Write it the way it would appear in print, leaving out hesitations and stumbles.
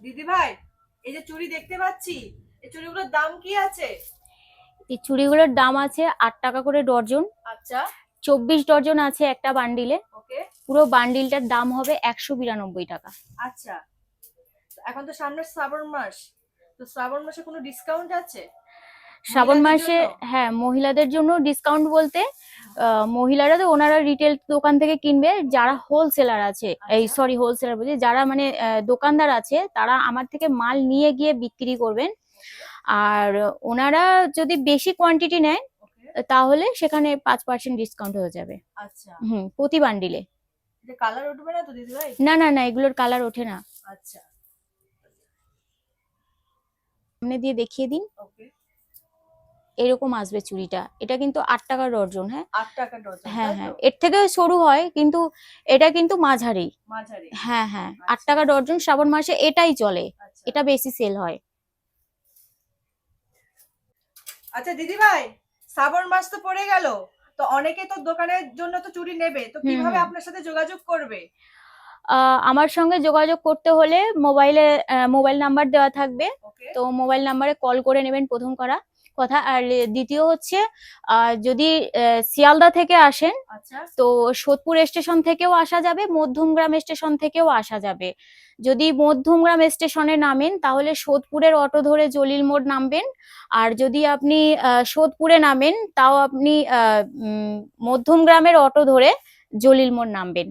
দিদি ভাই, এই যে চুড়ি দেখতে পাচ্ছি, এই চুড়িগুলোর দাম কি আছে? এই চুড়িগুলোর দাম আছে 8 টাকা করে ডর্জন। আচ্ছা। 24 ডর্জন আছে একটা বান্ডিলে। ওকে। পুরো বান্ডিলটার দাম হবে 192 টাকা। আচ্ছা, এখন তো সামনে শ্রাবণ মাস, তো শ্রাবণ মাসে কোনো ডিসকাউন্ট আছে শ্রাবণ মহিলাদের মাসে, জন্য? হ্যাঁ, মহিলাদের জন্য ডিসকাউন্ট বলতে মহিলারা তো ওনারা রিটেল দোকান থেকে কিনবে, যারা হোলসেলার আছে, এই আচ্ছা। সরি হোলসেলার বলছি, যারা মানে দোকানদার আছে, তারা আমার থেকে মাল নিয়ে গিয়ে বিক্রি করবেন। আর ওনারা যদি বেশি কোয়ান্টিটি নেয় ওকে। তাহলে সেখানে 5% ডিসকাউন্ট হয়ে যাবে। আচ্ছা। প্রতি বান্ডিলে। এটা কালার উঠবে না তো দিদি ভাই? না না না, এগুলোর কালার ওঠে না। আচ্ছা। সামনে দিয়ে দেখিয়ে দিন। ওকে। এরকম আসবে চুড়িটা, এটা কিন্তু 8 টাকা ডর্জন। হ্যাঁ 8 টাকা ডজন, হ্যাঁ তাই হ্যাঁ, তো? এর থেকেও সরু হয় কিন্তু এটা কিন্তু মাঝারি। মাঝারি। হ্যাঁ হ্যাঁ, আচ্ছা। 8 টাকা ডর্জন শ্রাবণ মাসে এটাই চলে, আচ্ছা। এটা বেশি সেল হয়। আচ্ছা দিদি ভাই, শ্রাবণ মাস তো পড়ে গেল, তো অনেকে তো দোকানের জন্য তো চুড়ি নেবে, তো হুম কিভাবে হুম। আপনার সাথে যোগাযোগ করবে? আমার সঙ্গে যোগাযোগ করতে হলে মোবাইল নাম্বার দেওয়া থাকবে। ওকে। তো মোবাইল নাম্বারে কল করে নেবেন প্রথম কথা। আর দ্বিতীয় হচ্ছে যদি শিয়ালদা থেকে আসেন আচ্ছা। তো সোদপুর স্টেশন থেকেও আসা যাবে, মধ্যমগ্রাম স্টেশন থেকেও আসা যাবে। যদি মধ্যমগ্রাম স্টেশনে নামেন তাহলে সোদপুরের অটো ধরে জলিল মোড় নামবেন। আর যদি আপনি সোদপুরে নামেন তাও আপনি মধ্যমগ্রামের অটো ধরে জলিল মোড় নামবেন।